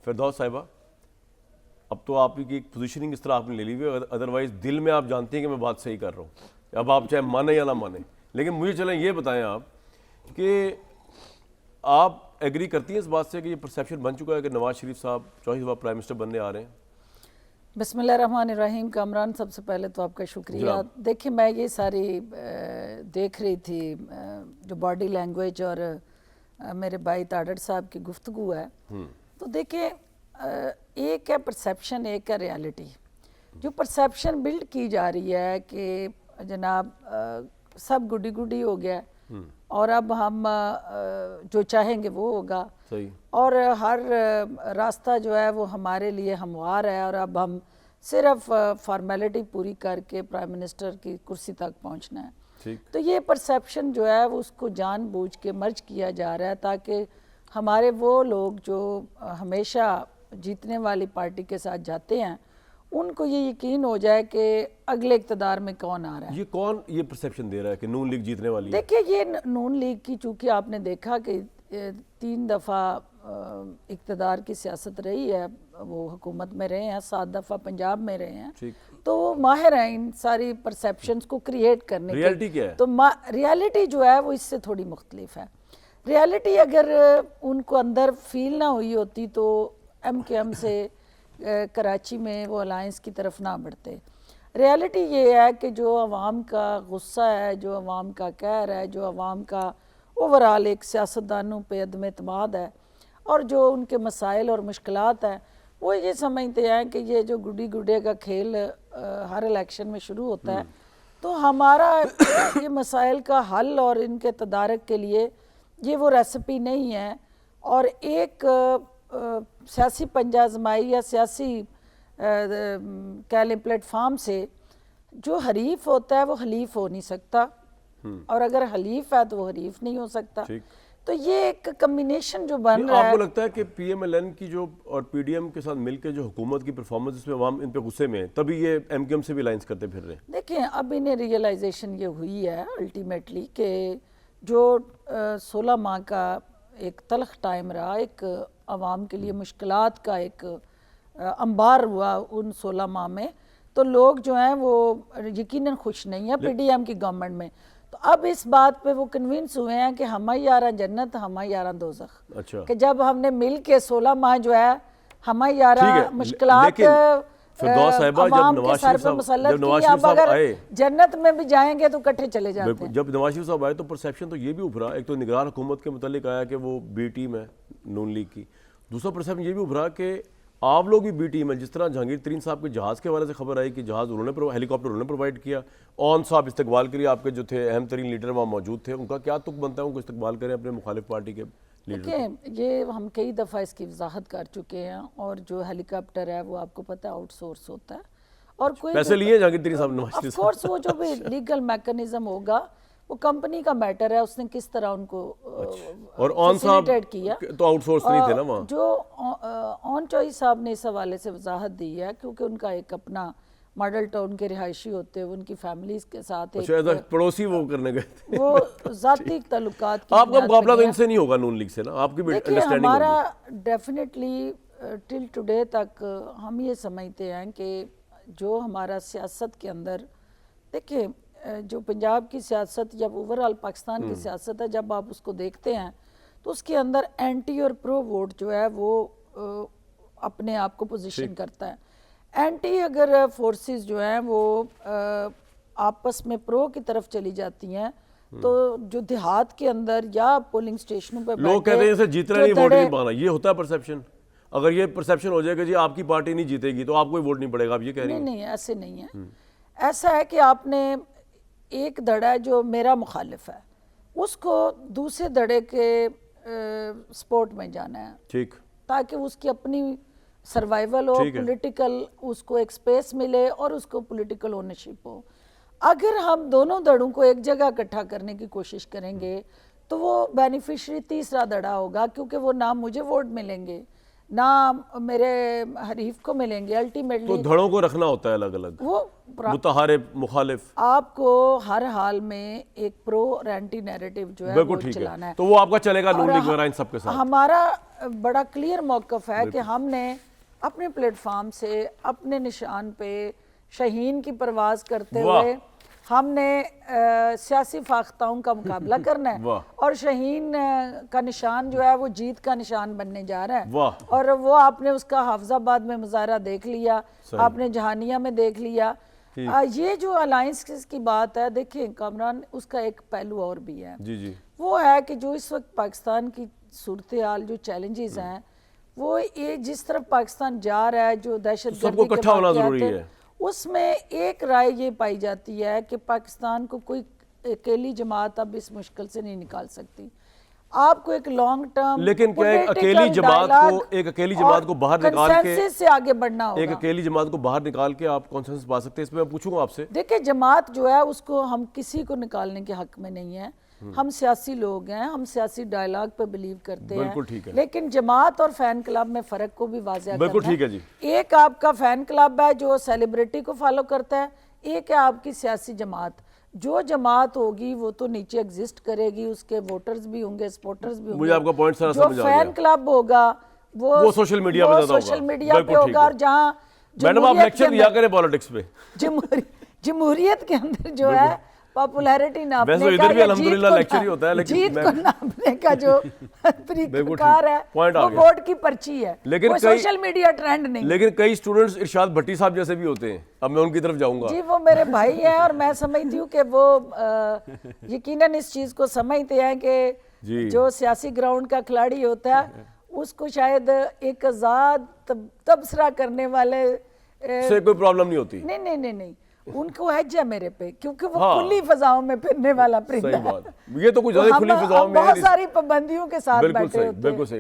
فردوس صاحبہ، اب تو آپ کی ایک پوزیشننگ اس طرح آپ نے لے لی ہوئی ہے، ادروائز دل میں آپ جانتے ہیں کہ میں بات صحیح کر رہا ہوں، اب آپ چاہے مانیں یا نہ مانیں. لیکن مجھے چلیں یہ بتائیں آپ کہ آپ ایگری کرتی ہیں اس بات سے کہ یہ پرسیپشن بن چکا ہے کہ نواز شریف صاحب چوتھی دفعہ پرائم منسٹر بننے آ رہے ہیں؟ بسم اللہ الرحمن الرحیم. کامران، سب سے پہلے تو آپ کا شکریہ. دیکھیں میں یہ ساری دیکھ رہی تھی جو باڈی لینگویج اور میرے بھائی تاڑڑ صاحب کی گفتگو ہے، تو دیکھیں ایک ہے پرسیپشن، ایک ہے ریالٹی. جو پرسیپشن بلڈ کی جا رہی ہے کہ جناب سب گڈی گڈی ہو گیا اور اب ہم جو چاہیں گے وہ ہوگا، اور ہر راستہ جو ہے وہ ہمارے لیے ہموار ہے، اور اب ہم صرف فارمیلٹی پوری کر کے پرائم منسٹر کی کرسی تک پہنچنا ہے. تو یہ پرسیپشن جو ہے وہ اس کو جان بوجھ کے مرج کیا جا رہا ہے تاکہ ہمارے وہ لوگ جو ہمیشہ جیتنے والی پارٹی کے ساتھ جاتے ہیں ان کو یہ یقین ہو جائے کہ اگلے اقتدار میں کون آ رہا ہے. یہ کون یہ پرسیپشن دے رہا ہے کہ نون لیگ جیتنے والی ہے؟ دیکھیں یہ نون لیگ کی، چونکہ آپ نے دیکھا کہ 3 دفعہ اقتدار کی سیاست رہی ہے، وہ حکومت میں رہے ہیں، 7 دفعہ پنجاب میں رہے ہیں، تو وہ ماہر ہیں ان ساری پرسیپشنز کو کریٹ کرنے کے. ریالٹی کیا ہے؟ تو ریالٹی جو ہے وہ اس سے تھوڑی مختلف ہے. ریالٹی اگر ان کو اندر فیل نہ ہوئی ہوتی تو ایم کیو ایم سے کراچی میں وہ الائنس کی طرف نہ بڑھتے. ریالٹی یہ ہے کہ جو عوام کا غصہ ہے، جو عوام کا قہر ہے، جو عوام کا اوورال ایک سیاستدانوں پہ عدم اعتماد ہے، اور جو ان کے مسائل اور مشکلات ہیں، وہ یہ سمجھتے ہیں کہ یہ جو گڈی گڈے کا کھیل ہر الیکشن میں شروع ہوتا ہے، تو ہمارا یہ مسائل کا حل اور ان کے تدارک کے لیے یہ وہ ریسپی نہیں ہے. اور ایک سیاسی پنجہ آزمائی یا سیاسی کہہ لیں پلیٹ فارم سے جو حریف ہوتا ہے وہ حلیف ہو نہیں سکتا، اور اگر حلیف ہے تو وہ حریف نہیں ہو سکتا. تو یہ ایک کمبینیشن جو بن رہا ہے. آپ کو لگتا ہے کہ پی ایم ایل این کی جو اور پی ڈی ایم کے ساتھ مل کے جو حکومت کی پرفارمنس، اس میں عوام ان پہ غصے میں ہے، تبھی یہ ایم کیو ایم سے بھی الائنس کرتے پھر رہے ہیں؟ دیکھیں اب انہیں ریئلائزیشن یہ ہوئی ہے الٹیمیٹلی کہ جو 16 ماہ کا ایک تلخ ٹائم رہا، ایک عوام کے لیے مشکلات کا ایک انبار ہوا ان 16 ماہ میں، تو لوگ جو ہیں وہ یقیناً خوش نہیں ہیں پی ڈی ایم کی گورنمنٹ میں. تو اب اس بات پہ وہ کنونس ہوئے ہیں کہ ہمیں یاراں جنت، ہمیں یاراں دوزخ، کہ جب ہم نے مل کے 16 ماہ جو ہے ہمیں یاراں مشکلات فردوس صاحبہ عوام کے سر پہ مسلط کی، اب اگر جنت میں بھی جائیں گے تو کٹھے چلے جاتے ہیں. جب نواز شریف صاحب آئے تو پرسیپشن تو یہ بھی ابھرا، ایک تو نگران حکومت کے متعلق آیا کہ وہ بی ٹیم ہے نون لیگ کی، دوسرا پرسیپشن یہ بھی ابھرا کہ آپ لوگ بھی بی ٹیم ہے. جس طرح جہانگیر ترین صاحب کے جہاز کے حوالے سے خبر آئی کہ جہاز انہوں نے ہیلی کاپٹر انہوں نے پرووائڈ کیا، اون صاحب استقبال کے لیے آپ کے جو تھے اہم ترین لیڈر وہاں موجود تھے، ان کا کیا تک بنتا ہے ان کو استقبال کریں اپنے مخالف پارٹی کے لیڈر؟ دیکھیں یہ ہم کئی دفعہ اس کی وضاحت کر چکے ہیں، اور جو ہیلی کاپٹر ہے وہ آپ کو پتہ ہے آؤٹ سورس ہوتا ہے، اور کوئی پیسے لیے جہانگیر ترین صاحب نواز شریف آف کورس وہ جو بھی لیگل میکنزم ہوگا وہ کمپنی کا میٹر ہے، اس نے کس طرح ان کو اور اون صاحب کیا تو آؤٹ سورس نہیں تھے نا وہاں. جو اون چوئی صاحب نے اس حوالے سے وضاحت دی ہے کیونکہ ان کا ایک اپنا ماڈل ٹاؤن کے رہائشی ہوتے ہیں، ان کی فیملیز کے ساتھ ایک پڑوسی وہ کرنے گئے تھے، وہ ذاتی تعلقات کی. آپ کا مقابلہ تو ان سے نہیں ہوگا نون لیگ سے نا، آپ کی بھی انڈرسٹینڈنگ ہوگی. ہمارا ڈیفینیٹلی ٹل ٹوڈے تک ہم یہ سمجھتے ہیں کہ جو ہمارا سیاست کے اندر، دیکھیں جو پنجاب کی سیاست یا اوورآل پاکستان کی سیاست ہے، جب آپ اس کو دیکھتے ہیں تو اس کے اندر اینٹی اور پرو ووٹ جو ہے وہ اپنے آپ کو پوزیشن کرتا ہے. اینٹی اگر فورسز جو ہیں وہ آپس میں پرو کی طرف چلی جاتی ہیں تو جو دیہات کے اندر یا پولنگ سٹیشنوں پہ لوگ کہتے ہیں جیتنا نہیں ووٹ نہیں پانا، یہ ہوتا ہے پرسیپشن. اگر یہ پرسیپشن ہو جائے گا جی آپ کی پارٹی نہیں جیتے گی تو آپ کوئی ووٹ نہیں پڑے گا، آپ یہ کہہ رہی ہیں؟ نہیں ایسے نہیں ہے. ایسا ہے کہ آپ نے ایک دھڑا جو میرا مخالف ہے اس کو دوسرے دھڑے کے سپورٹ میں جانا ہے، ٹھیک، تاکہ اس کی اپنی سروائیول ہو، پولیٹیکل اس کو ایک سپیس ملے اور اس کو پولیٹیکل اونرشپ ہو. اگر ہم دونوں دھڑوں کو ایک جگہ اکٹھا کرنے کی کوشش کریں گے تو وہ بینیفیشری تیسرا دھڑا ہوگا، کیونکہ وہ نہ مجھے ووٹ ملیں گے نہ میرے حریف کو ملیں گے. الٹیمیٹلی تو دھڑوں کو رکھنا ہوتا ہے الگ الگ، وہ متحارب مخالف، آپ کو ہر حال میں ایک پرو اور اینٹی نیریٹو جو ہے وہ چلانا ہے. تو وہ آپ کا چلے گا نون لیگ وغیرہ ان سب کے ساتھ. ہمارا بڑا کلیئر موقف ہے کہ ہم نے اپنے پلیٹ فارم سے اپنے نشان پہ شاہین کی پرواز کرتے ہوئے ہم نے سیاسی فاختاؤں کا مقابلہ کرنا ہے اور شاہین کا نشان جو ہے وہ جیت کا نشان بننے جا رہا ہے اور وہ آپ نے اس کا حافظ آباد میں مظاہرہ دیکھ لیا, آپ نے جہانیہ میں دیکھ لیا. یہ جو الائنس کی بات ہے, دیکھیں کامران, اس کا ایک پہلو اور بھی ہے, وہ ہے کہ جو اس وقت پاکستان کی صورتحال جو چیلنجز ہیں وہ یہ جس طرف پاکستان جا رہا ہے, جو دہشت گردی کے واقعات ہیں, اس میں ایک رائے یہ پائی جاتی ہے کہ پاکستان کو کوئی اکیلی جماعت اب اس مشکل سے نہیں نکال سکتی. آپ کو ایک لانگ ٹرم لیکن کیا ایک اکیلی جماعت کو باہر نکال کے سے آگے بڑھنا ہوگا, ایک اکیلی جماعت کو باہر نکال کے آپ کنسنسس پا سکتے ہیں؟ اس میں میں پوچھوں گا آپ سے. دیکھیں جماعت جو ہے اس کو ہم کسی کو نکالنے کے حق میں نہیں ہیں, ہم سیاسی لوگ ہیں, ہم سیاسی ڈائلاگ پہ بلیو کرتے ہیں, لیکن جماعت اور فین کلب میں فرق کو بھی واضح کرنا ہے. ایک آپ کا فین کلب ہے جو سیلیبریٹی کو فالو کرتا ہے, ایک ہے آپ کی سیاسی جماعت. جو جماعت ہوگی وہ تو نیچے ایگزسٹ کرے گی, اس کے ووٹرز بھی ہوں گے, سپورٹرز بھی ہوں گے. جو فین کلب ہوگا وہ سوشل میڈیا پہ ہوگا, اور جہاں میڈم آپ لیکچر دیا کریں پالیٹکس پہ, جمہوریت کے اندر جو ہے پاپولیرٹی ناپنے کا یا جیت کو ناپنے کا جو طریقہ کار ہے وہ ووٹ کی پرچی ہے, وہ سوشل میڈیا ٹرینڈ نہیں. لیکن کئی اسٹوڈنٹس ارشاد بھٹی صاحب جیسے بھی ہوتے ہیں, اب میں ان کی طرف جاؤں گا. جی وہ میرے بھائی ہیں اور میں سمجھتی ہوں کہ وہ یقیناً اس چیز کو سمجھتے ہیں کہ جو سیاسی گراؤنڈ کا کھلاڑی ہوتا ہے اس کو شاید ایک آزاد تبصرہ کرنے والے سے کوئی پرابلم نہیں ہوتی. نہیں, ان کو حج ہے میرے پہ, کیونکہ وہ کھلی فضاؤں میں پھرنے والا پرندہ ہے. یہ تو کچھ زیادہ کھلی فضاؤں میں بہت ساری پابندیوں کے ساتھ بیٹھے ہوتے ہیں. بالکل صحیح.